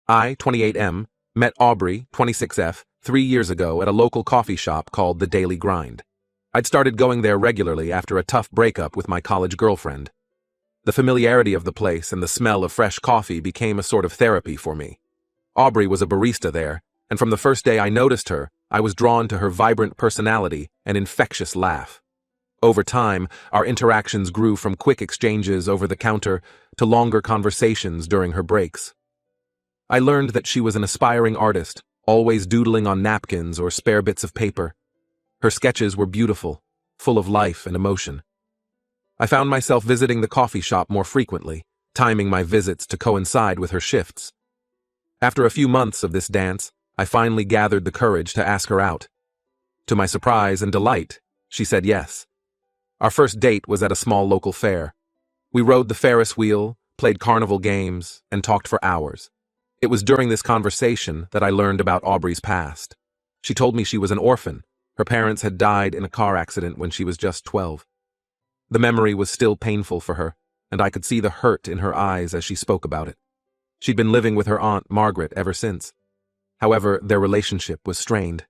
I, 28M, met Aubrey, 26F, 3 years ago at a local coffee shop called The Daily Grind. I'd started going there regularly after a tough breakup with my college girlfriend. The familiarity of the place and the smell of fresh coffee became a sort of therapy for me. Aubrey was a barista there, and from the first day I noticed her, I was drawn to her vibrant personality and infectious laugh. Over time, our interactions grew from quick exchanges over the counter to longer conversations during her breaks. I learned that she was an aspiring artist, always doodling on napkins or spare bits of paper. Her sketches were beautiful, full of life and emotion. I found myself visiting the coffee shop more frequently, timing my visits to coincide with her shifts. After a few months of this dance, I finally gathered the courage to ask her out. To my surprise and delight, she said yes. Our first date was at a small local fair. We rode the Ferris wheel, played carnival games, and talked for hours. It was during this conversation that I learned about Aubrey's past. She told me she was an orphan. Her parents had died in a car accident when she was just 12. The memory was still painful for her, and I could see the hurt in her eyes as she spoke about it. She'd been living with her aunt, Margaret, ever since. However, their relationship was strained.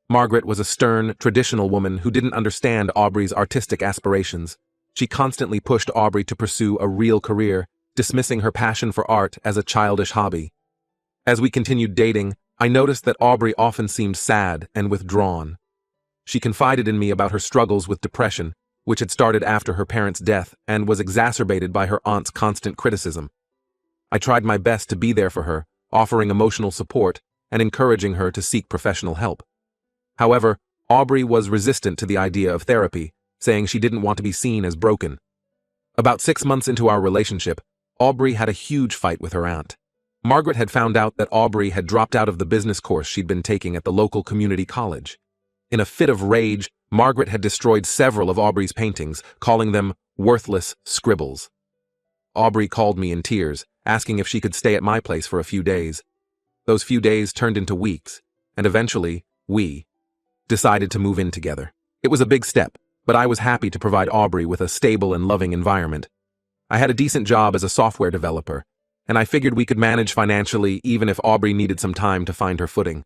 Margaret was a stern, traditional woman who didn't understand Aubrey's artistic aspirations. She constantly pushed Aubrey to pursue a real career, dismissing her passion for art as a childish hobby. As we continued dating, I noticed that Aubrey often seemed sad and withdrawn. She confided in me about her struggles with depression, which had started after her parents' death and was exacerbated by her aunt's constant criticism. I tried my best to be there for her, offering emotional support and encouraging her to seek professional help. However, Aubrey was resistant to the idea of therapy, saying she didn't want to be seen as broken. About 6 months into our relationship, Aubrey had a huge fight with her aunt. Margaret had found out that Aubrey had dropped out of the business course she'd been taking at the local community college. In a fit of rage, Margaret had destroyed several of Aubrey's paintings, calling them worthless scribbles. Aubrey called me in tears, asking if she could stay at my place for a few days. Those few days turned into weeks, and eventually, we decided to move in together. It was a big step, but I was happy to provide Aubrey with a stable and loving environment. I had a decent job as a software developer, and I figured we could manage financially even if Aubrey needed some time to find her footing.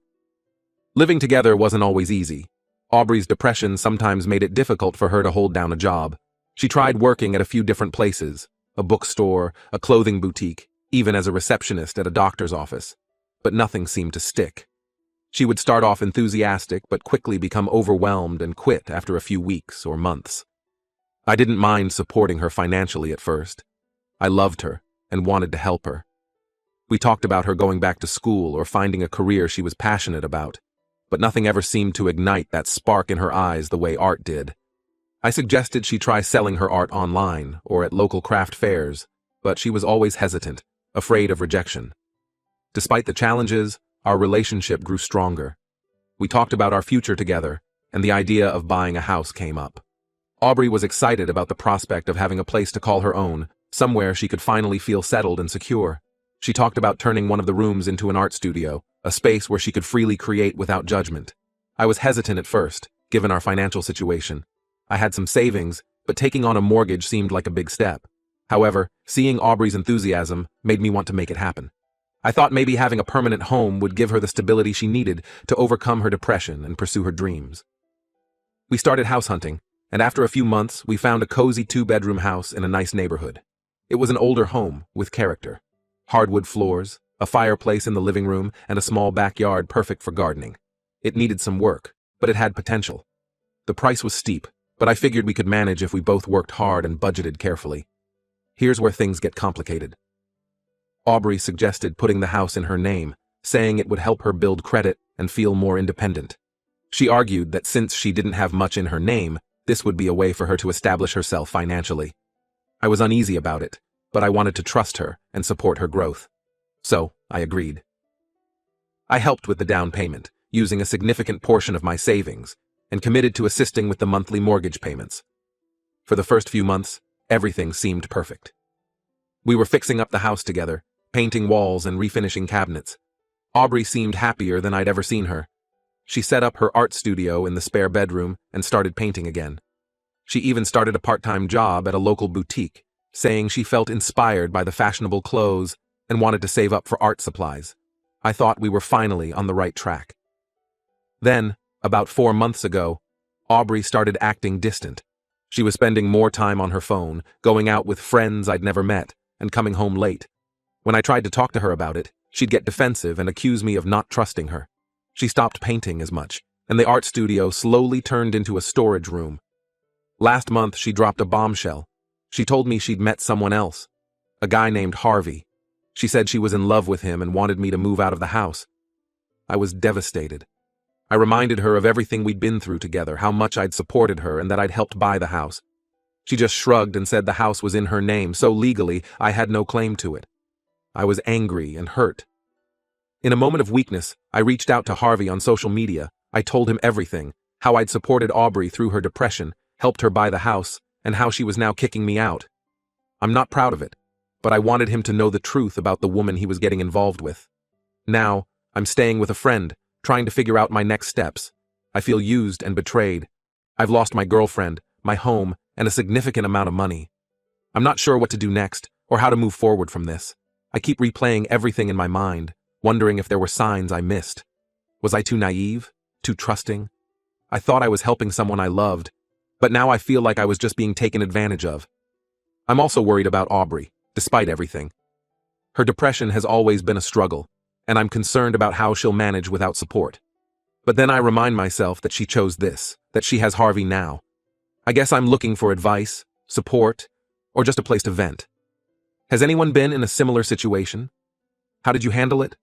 Living together wasn't always easy. Aubrey's depression sometimes made it difficult for her to hold down a job. She tried working at a few different places, a bookstore, a clothing boutique, even as a receptionist at a doctor's office, but nothing seemed to stick. She would start off enthusiastic but quickly become overwhelmed and quit after a few weeks or months. I didn't mind supporting her financially at first. I loved her and wanted to help her. We talked about her going back to school or finding a career she was passionate about, but nothing ever seemed to ignite that spark in her eyes the way art did. I suggested she try selling her art online or at local craft fairs, but she was always hesitant, afraid of rejection. Despite the challenges, our relationship grew stronger. We talked about our future together, and the idea of buying a house came up. Aubrey was excited about the prospect of having a place to call her own, somewhere she could finally feel settled and secure. She talked about turning one of the rooms into an art studio, a space where she could freely create without judgment. I was hesitant at first, given our financial situation. I had some savings, but taking on a mortgage seemed like a big step. However, seeing Aubrey's enthusiasm made me want to make it happen. I thought maybe having a permanent home would give her the stability she needed to overcome her depression and pursue her dreams. We started house hunting, and after a few months, we found a cozy 2-bedroom house in a nice neighborhood. It was an older home with character. Hardwood floors, a fireplace in the living room, and a small backyard perfect for gardening. It needed some work, but it had potential. The price was steep, but I figured we could manage if we both worked hard and budgeted carefully. Here's where things get complicated. Aubrey suggested putting the house in her name, saying it would help her build credit and feel more independent. She argued that since she didn't have much in her name, this would be a way for her to establish herself financially. I was uneasy about it, but I wanted to trust her and support her growth. So, I agreed. I helped with the down payment, using a significant portion of my savings, and committed to assisting with the monthly mortgage payments. For the first few months, everything seemed perfect. We were fixing up the house together, painting walls and refinishing cabinets. Aubrey seemed happier than I'd ever seen her. She set up her art studio in the spare bedroom and started painting again. She even started a part-time job at a local boutique, saying she felt inspired by the fashionable clothes and wanted to save up for art supplies. I thought we were finally on the right track. Then, about 4 months ago, Aubrey started acting distant. She was spending more time on her phone, going out with friends I'd never met, and coming home late. When I tried to talk to her about it, she'd get defensive and accuse me of not trusting her. She stopped painting as much, and the art studio slowly turned into a storage room. Last month, she dropped a bombshell. She told me she'd met someone else, a guy named Harvey. She said she was in love with him and wanted me to move out of the house. I was devastated. I reminded her of everything we'd been through together, how much I'd supported her and that I'd helped buy the house. She just shrugged and said the house was in her name, so legally I had no claim to it. I was angry and hurt. In a moment of weakness, I reached out to Harvey on social media. I told him everything, how I'd supported Aubrey through her depression, helped her buy the house, and how she was now kicking me out. I'm not proud of it, but I wanted him to know the truth about the woman he was getting involved with. Now, I'm staying with a friend, trying to figure out my next steps. I feel used and betrayed. I've lost my girlfriend, my home, and a significant amount of money. I'm not sure what to do next, or how to move forward from this. I keep replaying everything in my mind, wondering if there were signs I missed. Was I too naive? Too trusting? I thought I was helping someone I loved, but now I feel like I was just being taken advantage of. I'm also worried about Aubrey, despite everything. Her depression has always been a struggle, and I'm concerned about how she'll manage without support. But then I remind myself that she chose this, that she has Harvey now. I guess I'm looking for advice, support, or just a place to vent. Has anyone been in a similar situation? How did you handle it?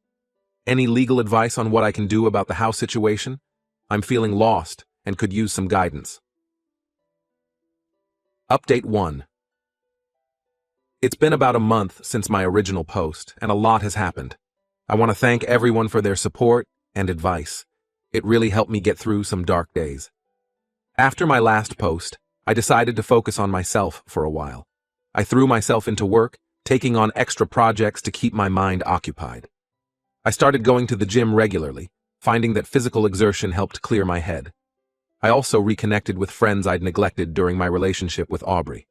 Any legal advice on what I can do about the house situation? I'm feeling lost and could use some guidance. Update 1. It's been about a month since my original post, and a lot has happened. I want to thank everyone for their support and advice. It really helped me get through some dark days. After my last post, I decided to focus on myself for a while. I threw myself into work, taking on extra projects to keep my mind occupied. I started going to the gym regularly, finding that physical exertion helped clear my head. I also reconnected with friends I'd neglected during my relationship with Aubrey.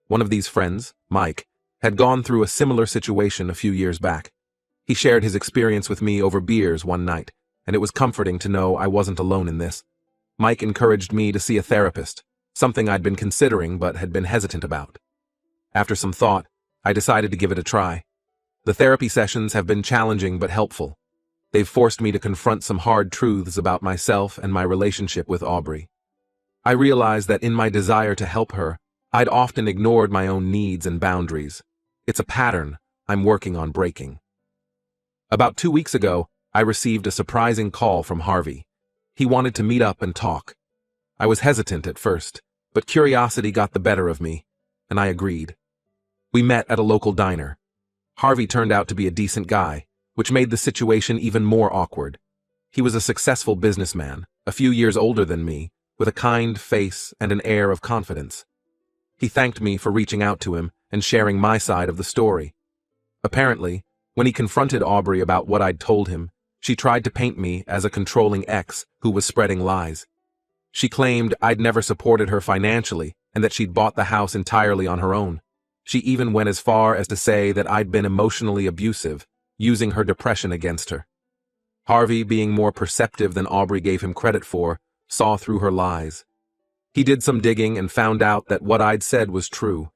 One of these friends, Mike, had gone through a similar situation a few years back. He shared his experience with me over beers one night, and it was comforting to know I wasn't alone in this. Mike encouraged me to see a therapist, something I'd been considering but had been hesitant about. After some thought, I decided to give it a try. The therapy sessions have been challenging but helpful. They've forced me to confront some hard truths about myself and my relationship with Aubrey. I realized that in my desire to help her, I'd often ignored my own needs and boundaries. It's a pattern I'm working on breaking. About 2 weeks ago, I received a surprising call from Harvey. He wanted to meet up and talk. I was hesitant at first, but curiosity got the better of me, and I agreed. We met at a local diner. Harvey turned out to be a decent guy, which made the situation even more awkward. He was a successful businessman, a few years older than me, with a kind face and an air of confidence. He thanked me for reaching out to him and sharing my side of the story. Apparently, when he confronted Aubrey about what I'd told him, she tried to paint me as a controlling ex who was spreading lies. She claimed I'd never supported her financially and that she'd bought the house entirely on her own. She even went as far as to say that I'd been emotionally abusive, using her depression against her. Harvey, being more perceptive than Aubrey gave him credit for, saw through her lies. He did some digging and found out that what I'd said was true.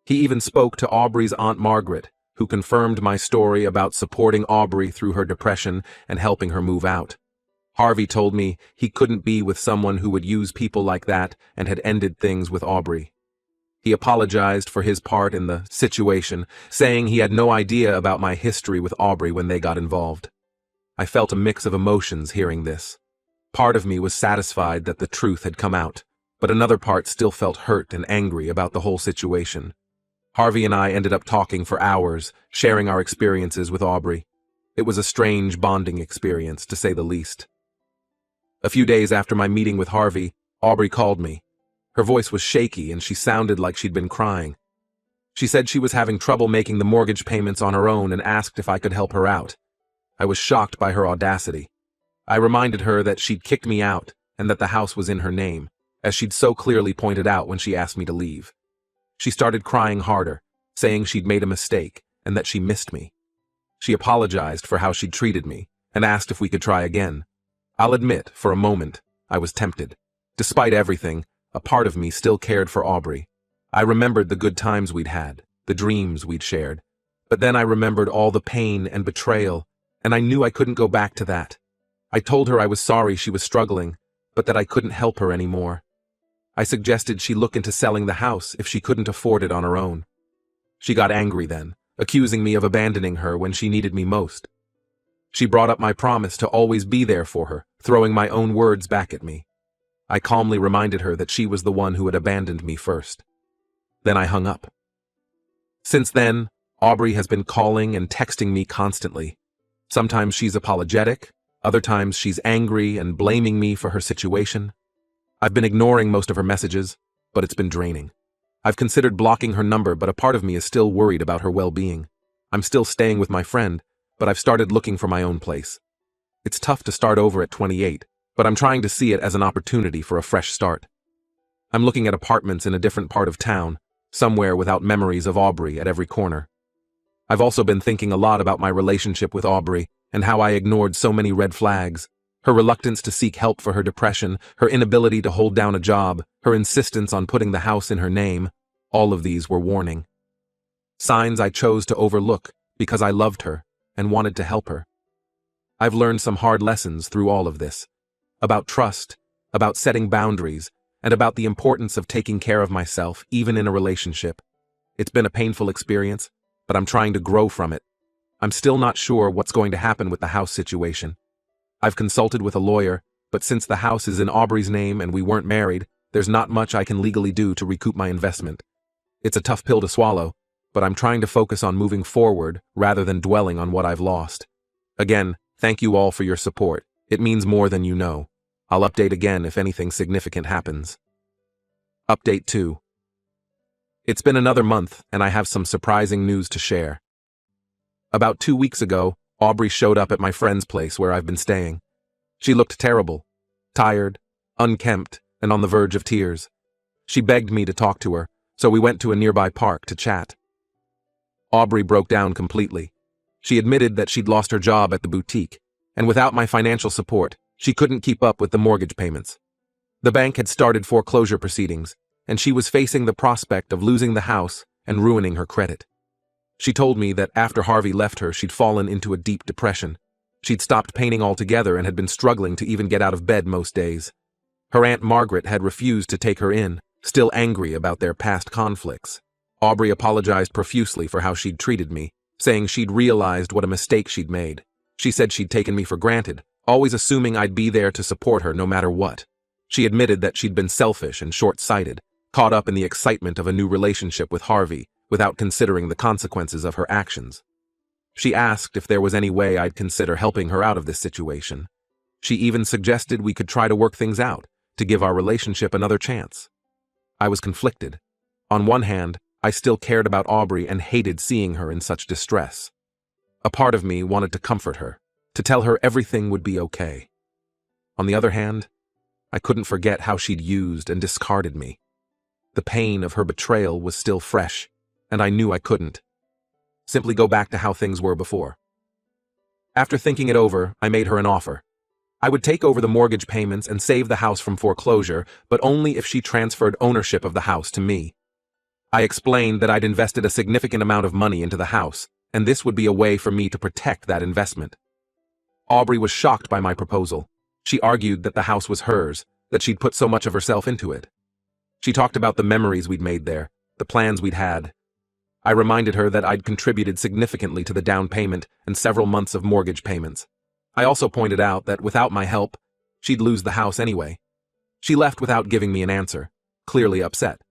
He even spoke to Aubrey's Aunt Margaret, who confirmed my story about supporting Aubrey through her depression and helping her move out. Harvey told me he couldn't be with someone who would use people like that and had ended things with Aubrey. He apologized for his part in the situation, saying he had no idea about my history with Aubrey when they got involved. I felt a mix of emotions hearing this. Part of me was satisfied that the truth had come out, but another part still felt hurt and angry about the whole situation. Harvey and I ended up talking for hours, sharing our experiences with Aubrey. It was a strange bonding experience, to say the least. A few days after my meeting with Harvey, Aubrey called me. Her voice was shaky and she sounded like she'd been crying. She said she was having trouble making the mortgage payments on her own and asked if I could help her out. I was shocked by her audacity. I reminded her that she'd kicked me out and that the house was in her name, as she'd so clearly pointed out when she asked me to leave. She started crying harder, saying she'd made a mistake and that she missed me. She apologized for how she'd treated me and asked if we could try again. I'll admit, for a moment, I was tempted. Despite everything, a part of me still cared for Aubrey. I remembered the good times we'd had, the dreams we'd shared. But then I remembered all the pain and betrayal, and I knew I couldn't go back to that. I told her I was sorry she was struggling, but that I couldn't help her anymore. I suggested she look into selling the house if she couldn't afford it on her own. She got angry then, accusing me of abandoning her when she needed me most. She brought up my promise to always be there for her, throwing my own words back at me. I calmly reminded her that she was the one who had abandoned me first. Then I hung up. Since then, Aubrey has been calling and texting me constantly. Sometimes she's apologetic, other times she's angry and blaming me for her situation. I've been ignoring most of her messages, but it's been draining. I've considered blocking her number, but a part of me is still worried about her well-being. I'm still staying with my friend, but I've started looking for my own place. It's tough to start over at 28, but I'm trying to see it as an opportunity for a fresh start. I'm looking at apartments in a different part of town, somewhere without memories of Aubrey at every corner. I've also been thinking a lot about my relationship with Aubrey and how I ignored so many red flags. Her reluctance to seek help for her depression, her inability to hold down a job, her insistence on putting the house in her name, all of these were warning. Signs I chose to overlook because I loved her and wanted to help her. I've learned some hard lessons through all of this. About trust, about setting boundaries, and about the importance of taking care of myself, even in a relationship. It's been a painful experience, but I'm trying to grow from it. I'm still not sure what's going to happen with the house situation. I've consulted with a lawyer, but since the house is in Aubrey's name and we weren't married, there's not much I can legally do to recoup my investment. It's a tough pill to swallow, but I'm trying to focus on moving forward rather than dwelling on what I've lost. Again, thank you all for your support. It means more than you know. I'll update again if anything significant happens. Update 2. It's been another month, and I have some surprising news to share. About 2 weeks ago, Aubrey showed up at my friend's place where I've been staying. She looked terrible, tired, unkempt, and on the verge of tears. She begged me to talk to her, so we went to a nearby park to chat. Aubrey broke down completely. She admitted that she'd lost her job at the boutique, and without my financial support, she couldn't keep up with the mortgage payments. The bank had started foreclosure proceedings, and she was facing the prospect of losing the house and ruining her credit. She told me that after Harvey left her, she'd fallen into a deep depression. She'd stopped painting altogether and had been struggling to even get out of bed most days. Her Aunt Margaret had refused to take her in, still angry about their past conflicts. Aubrey apologized profusely for how she'd treated me, saying she'd realized what a mistake she'd made. She said she'd taken me for granted, always assuming I'd be there to support her no matter what. She admitted that she'd been selfish and short-sighted, caught up in the excitement of a new relationship with Harvey, without considering the consequences of her actions. She asked if there was any way I'd consider helping her out of this situation. She even suggested we could try to work things out, to give our relationship another chance. I was conflicted. On one hand, I still cared about Aubrey and hated seeing her in such distress. A part of me wanted to comfort her, to tell her everything would be okay. On the other hand, I couldn't forget how she'd used and discarded me. The pain of her betrayal was still fresh, and I knew I couldn't simply go back to how things were before. After thinking it over, I made her an offer. I would take over the mortgage payments and save the house from foreclosure, but only if she transferred ownership of the house to me. I explained that I'd invested a significant amount of money into the house, and this would be a way for me to protect that investment. Aubrey was shocked by my proposal. She argued that the house was hers, that she'd put so much of herself into it. She talked about the memories we'd made there, the plans we'd had. I reminded her that I'd contributed significantly to the down payment and several months of mortgage payments. I also pointed out that without my help, she'd lose the house anyway. She left without giving me an answer, clearly upset.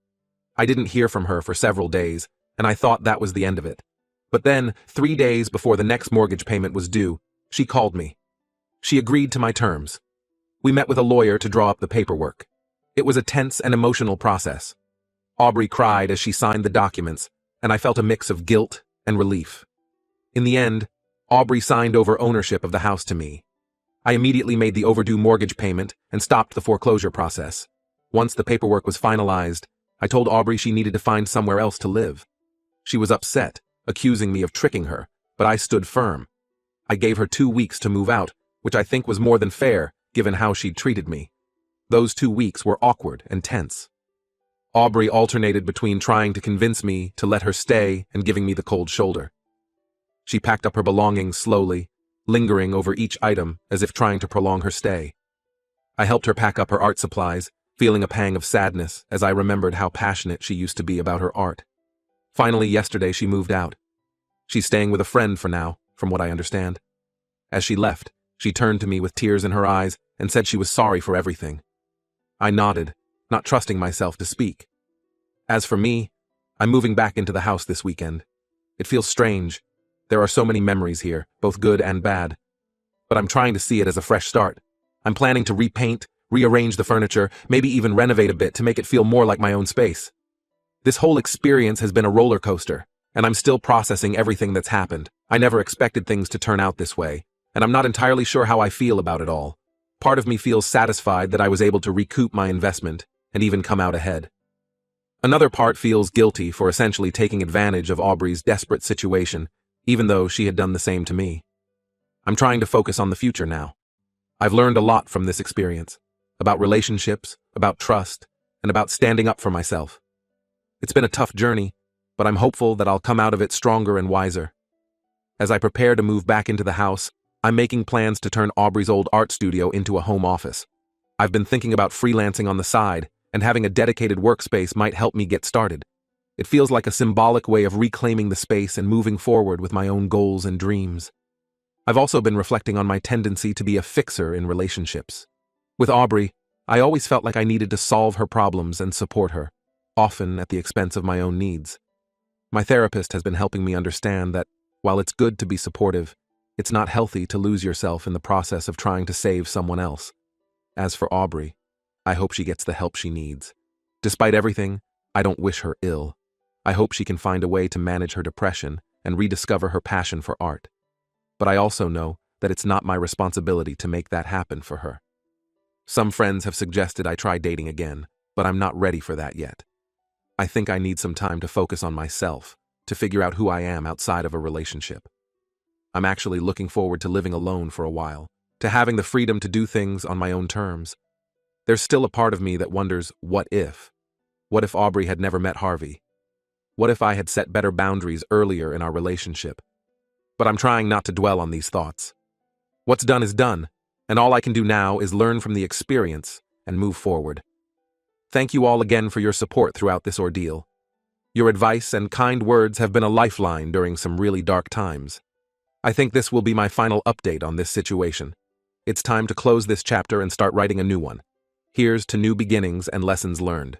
I didn't hear from her for several days, and I thought that was the end of it. But then, 3 days before the next mortgage payment was due, she called me. She agreed to my terms. We met with a lawyer to draw up the paperwork. It was a tense and emotional process. Aubrey cried as she signed the documents, and I felt a mix of guilt and relief. In the end, Aubrey signed over ownership of the house to me. I immediately made the overdue mortgage payment and stopped the foreclosure process. Once the paperwork was finalized, I told Aubrey she needed to find somewhere else to live. She was upset, accusing me of tricking her, but I stood firm. I gave her 2 weeks to move out, which I think was more than fair, given how she'd treated me. Those 2 weeks were awkward and tense. Aubrey alternated between trying to convince me to let her stay and giving me the cold shoulder. She packed up her belongings slowly, lingering over each item as if trying to prolong her stay. I helped her pack up her art supplies, feeling a pang of sadness as I remembered how passionate she used to be about her art. Finally, yesterday she moved out. She's staying with a friend for now, from what I understand. As she left, she turned to me with tears in her eyes and said she was sorry for everything. I nodded, not trusting myself to speak. As for me, I'm moving back into the house this weekend. It feels strange. There are so many memories here, both good and bad. But I'm trying to see it as a fresh start. I'm planning to repaint, rearrange the furniture, maybe even renovate a bit to make it feel more like my own space. This whole experience has been a roller coaster, and I'm still processing everything that's happened. I never expected things to turn out this way, and I'm not entirely sure how I feel about it all. Part of me feels satisfied that I was able to recoup my investment and even come out ahead. Another part feels guilty for essentially taking advantage of Aubrey's desperate situation, even though she had done the same to me. I'm trying to focus on the future now. I've learned a lot from this experience, about relationships, about trust, and about standing up for myself. It's been a tough journey, but I'm hopeful that I'll come out of it stronger and wiser. As I prepare to move back into the house, I'm making plans to turn Aubrey's old art studio into a home office. I've been thinking about freelancing on the side, and having a dedicated workspace might help me get started. It feels like a symbolic way of reclaiming the space and moving forward with my own goals and dreams. I've also been reflecting on my tendency to be a fixer in relationships. With Aubrey, I always felt like I needed to solve her problems and support her, often at the expense of my own needs. My therapist has been helping me understand that, while it's good to be supportive, it's not healthy to lose yourself in the process of trying to save someone else. As for Aubrey, I hope she gets the help she needs. Despite everything, I don't wish her ill. I hope she can find a way to manage her depression and rediscover her passion for art. But I also know that it's not my responsibility to make that happen for her. Some friends have suggested I try dating again, but I'm not ready for that yet. I think I need some time to focus on myself, to figure out who I am outside of a relationship. I'm actually looking forward to living alone for a while, to having the freedom to do things on my own terms. There's still a part of me that wonders, what if? What if Aubrey had never met Harvey? What if I had set better boundaries earlier in our relationship? But I'm trying not to dwell on these thoughts. What's done is done, and all I can do now is learn from the experience and move forward. Thank you all again for your support throughout this ordeal. Your advice and kind words have been a lifeline during some really dark times. I think this will be my final update on this situation. It's time to close this chapter and start writing a new one. Here's to new beginnings and lessons learned.